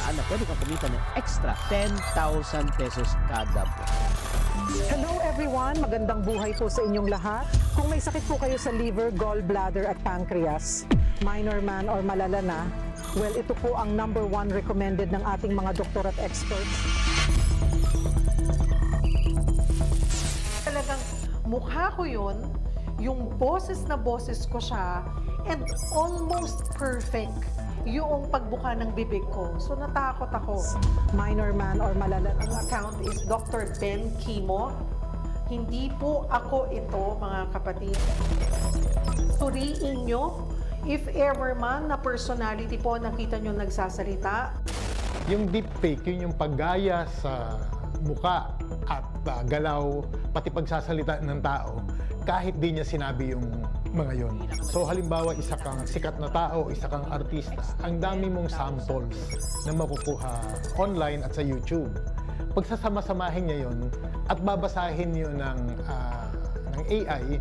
paraan na pwede kang kumita ng extra 10,000 pesos kada buwan. Hello everyone, magandang buhay po sa inyong lahat. Kung may sakit po kayo sa liver, gallbladder at pancreas, minor man or malala na, well, ito po ang #1 recommended ng ating mga doktor at experts. Talagang mukha ko yun, yung boses na boses ko siya, and almost perfect yung pagbuka ng bibig ko. So natakot ako. Minor man or malala Ang na. account is Dr. Ben Kimo. Hindi po ako ito, mga kapatid. Suriin nyo, if ever man na personality po nakita nyo nagsasalita, Yung deepfake, yun yung paggaya sa muka at galaw, pati pagsasalita ng tao, kahit di niya sinabi yung mga yon. So halimbawa, isa kang sikat na tao, isa kang artista, ang dami mong samples na makukuha online at sa YouTube. Pagsasama-samahin niya yun at babasahin niyo ng AI,